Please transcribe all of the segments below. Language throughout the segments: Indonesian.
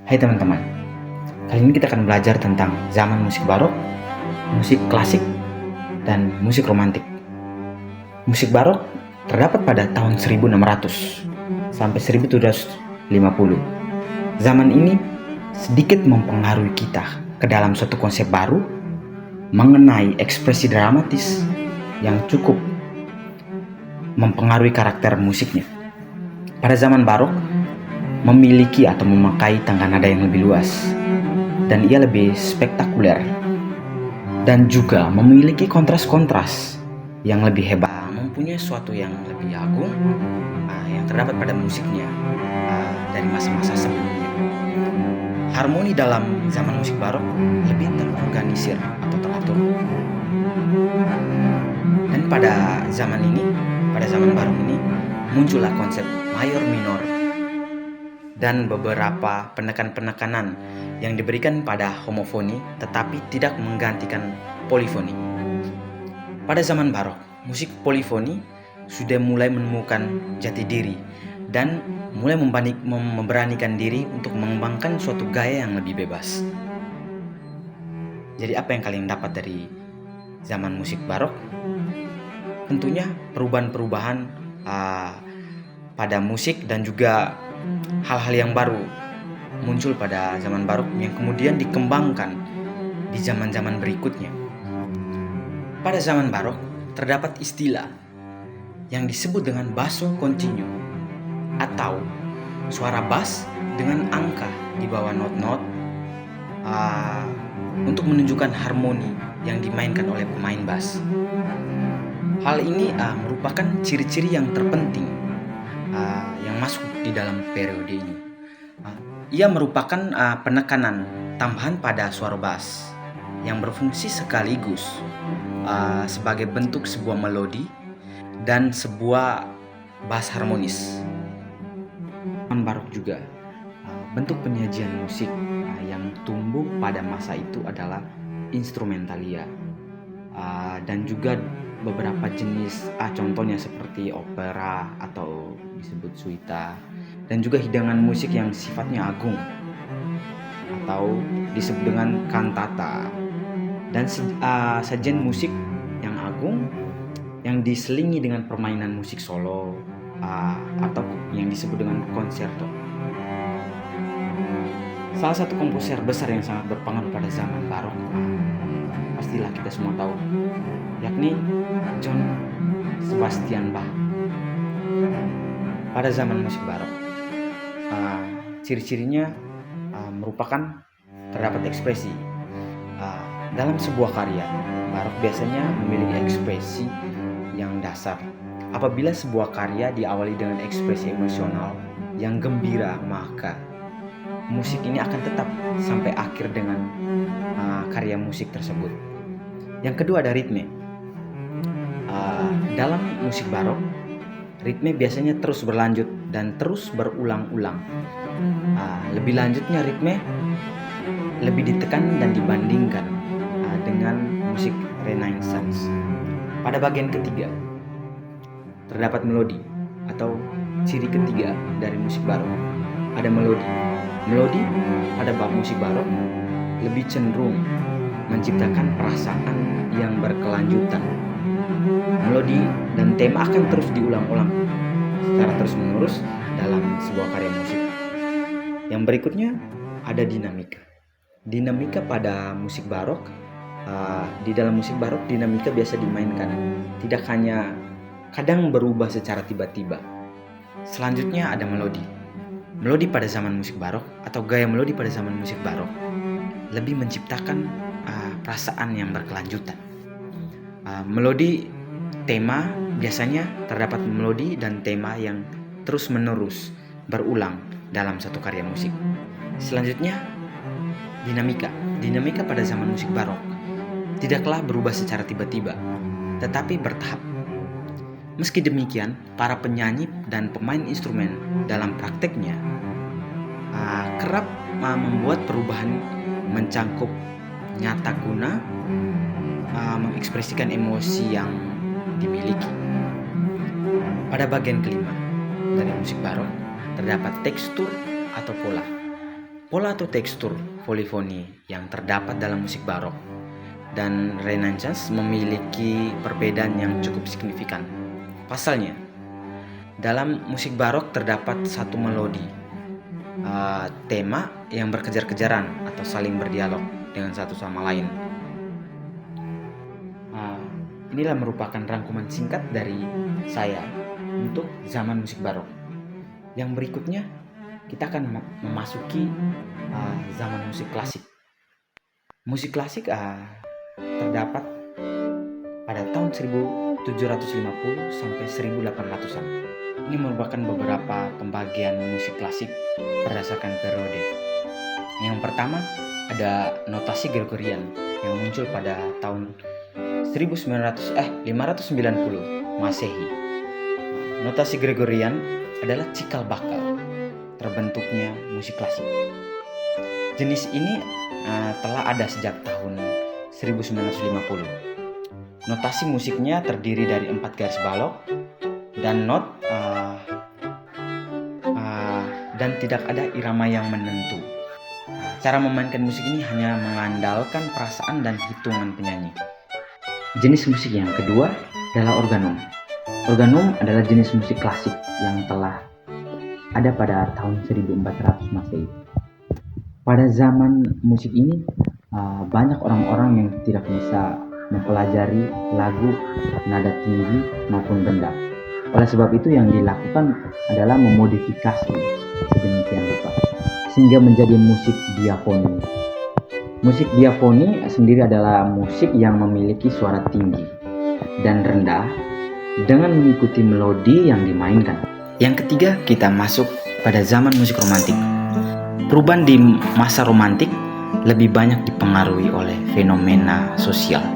Hai teman-teman, kali ini kita akan belajar tentang zaman musik barok, musik klasik, dan musik romantik. Musik barok terdapat pada tahun 1600 sampai 1750. Zaman ini sedikit mempengaruhi kita ke dalam suatu konsep baru mengenai ekspresi dramatis yang cukup mempengaruhi karakter musiknya. Pada zaman barok, memiliki atau memakai tangga nada yang lebih luas, dan ia lebih spektakuler, dan juga memiliki kontras-kontras yang lebih hebat, mempunyai sesuatu yang lebih agung yang terdapat pada musiknya dari masa-masa sebelumnya. Harmoni dalam zaman musik barok lebih terorganisir atau teratur, dan pada zaman barok ini muncullah konsep mayor minor dan beberapa penekanan yang diberikan pada homofoni tetapi tidak menggantikan polifoni. Pada zaman barok, musik polifoni sudah mulai menemukan jati diri dan mulai memberanikan diri untuk mengembangkan suatu gaya yang lebih bebas. Jadi apa yang kalian dapat dari zaman musik barok? Tentunya perubahan-perubahan pada musik dan juga hal-hal yang baru muncul pada zaman barok yang kemudian dikembangkan di zaman-zaman berikutnya. Pada zaman barok terdapat istilah yang disebut dengan basso continuo atau suara bass dengan angka di bawah not-not untuk menunjukkan harmoni yang dimainkan oleh pemain bass. Hal ini merupakan ciri-ciri yang terpenting yang masuk di dalam periode ini. Ia merupakan penekanan tambahan pada suara bass yang berfungsi sekaligus sebagai bentuk sebuah melodi dan sebuah bass harmonis. Barok juga bentuk penyajian musik yang tumbuh pada masa itu adalah instrumentalia dan juga beberapa jenis contohnya seperti opera atau disebut suita, dan juga hidangan musik yang sifatnya agung atau disebut dengan kantata, dan sajian musik yang agung yang diselingi dengan permainan musik solo atau yang disebut dengan concerto. Salah satu komposer besar yang sangat berpengaruh pada zaman barok pastilah kita semua tahu, yakni John Sebastian Bach. Pada zaman musik barok, ciri-cirinya merupakan terdapat ekspresi. Dalam sebuah karya, barok biasanya memiliki ekspresi yang dasar. Apabila sebuah karya diawali dengan ekspresi emosional yang gembira, maka musik ini akan tetap sampai akhir dengan karya musik tersebut. Yang kedua ada ritme. Dalam musik barok, ritme biasanya terus berlanjut dan terus berulang-ulang. Lebih lanjutnya ritme lebih ditekan dan dibandingkan dengan musik Renaissance. Pada bagian ketiga terdapat melodi atau ciri ketiga dari musik barok. Ada melodi. Melodi pada bab musik barok lebih cenderung menciptakan perasaan yang berkelanjutan. Melodi dan tema akan terus diulang-ulang secara terus-menerus dalam sebuah karya musik. Yang berikutnya ada dinamika. Dinamika pada musik barok, di dalam musik barok dinamika biasa dimainkan, tidak hanya kadang berubah secara tiba-tiba. Selanjutnya ada melodi. Melodi pada zaman musik barok atau gaya melodi pada zaman musik barok lebih menciptakan perasaan yang berkelanjutan. Melodi tema biasanya terdapat melodi dan tema yang terus-menerus berulang dalam satu karya musik. Selanjutnya dinamika. Dinamika pada zaman musik barok tidaklah berubah secara tiba-tiba, tetapi bertahap. Meski demikian, para penyanyi dan pemain instrumen dalam prakteknya kerap membuat perubahan mencangkup nyata guna mengekspresikan emosi yang dimiliki. Pada bagian kelima dari musik barok terdapat tekstur atau pola. Pola atau tekstur polifoni yang terdapat dalam musik barok dan Renaissance memiliki perbedaan yang cukup signifikan. Pasalnya, dalam musik barok terdapat satu melodi, tema yang berkejar-kejaran atau saling berdialog dengan satu sama lain. Inilah merupakan rangkuman singkat dari saya untuk zaman musik barok. Yang berikutnya kita akan memasuki zaman musik klasik. Musik klasik terdapat pada tahun 1750 sampai 1800-an. Ini merupakan beberapa pembagian musik klasik berdasarkan periode. Yang pertama ada notasi Gregorian yang muncul pada tahun 590 Masehi. Notasi Gregorian adalah cikal bakal terbentuknya musik klasik. Jenis ini telah ada sejak tahun 1950. Notasi musiknya terdiri dari 4 garis balok dan not dan tidak ada irama yang menentu. Cara memainkan musik ini hanya mengandalkan perasaan dan hitungan penyanyi. Jenis musik yang kedua adalah organum. Organum adalah jenis musik klasik yang telah ada pada tahun 1400 Masehi. Pada zaman musik ini banyak orang-orang yang tidak bisa mempelajari lagu nada tinggi maupun rendah. Oleh sebab itu yang dilakukan adalah memodifikasi sedemikian rupa sehingga menjadi musik diafoni. Musik diafoni sendiri adalah musik yang memiliki suara tinggi dan rendah dengan mengikuti melodi yang dimainkan. Yang ketiga, kita masuk pada zaman musik romantik. Perubahan di masa romantik lebih banyak dipengaruhi oleh fenomena sosial,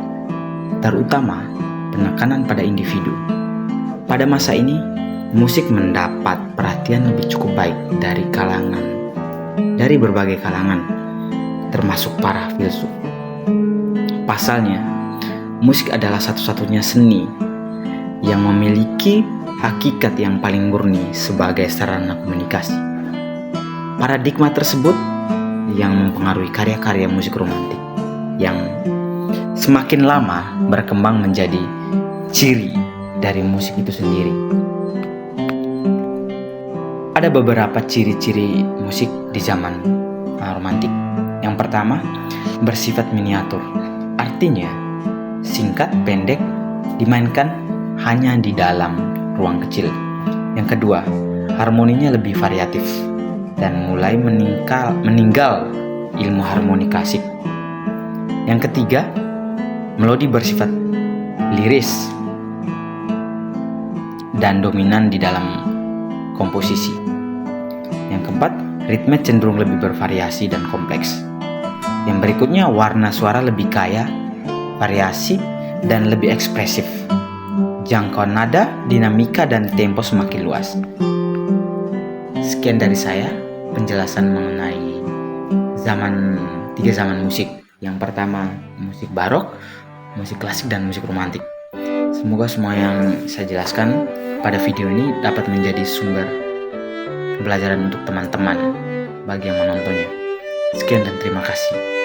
terutama penekanan pada individu. Pada masa ini, musik mendapat perhatian lebih cukup baik dari berbagai kalangan, termasuk para filsuf. Pasalnya, musik adalah satu-satunya seni yang memiliki hakikat yang paling murni sebagai sarana komunikasi. Paradigma tersebut yang mempengaruhi karya-karya musik romantik yang semakin lama berkembang menjadi ciri dari musik itu sendiri. Ada beberapa ciri-ciri musik di zaman romantik. Yang pertama, bersifat miniatur. Artinya, singkat, pendek, dimainkan hanya di dalam ruang kecil. Yang kedua, harmoninya lebih variatif dan mulai meninggal ilmu harmoni klasik. Yang ketiga, melodi bersifat liris dan dominan di dalam komposisi. Yang keempat, ritme cenderung lebih bervariasi dan kompleks. Yang berikutnya, warna suara lebih kaya, variasi, dan lebih ekspresif. Jangkauan nada, dinamika, dan tempo semakin luas. Sekian dari saya, penjelasan mengenai tiga zaman musik. Yang pertama, musik barok, musik klasik, dan musik romantik. Semoga semua yang saya jelaskan pada video ini dapat menjadi sumber pembelajaran untuk teman-teman bagi yang menontonnya. Sekian dan terima kasih.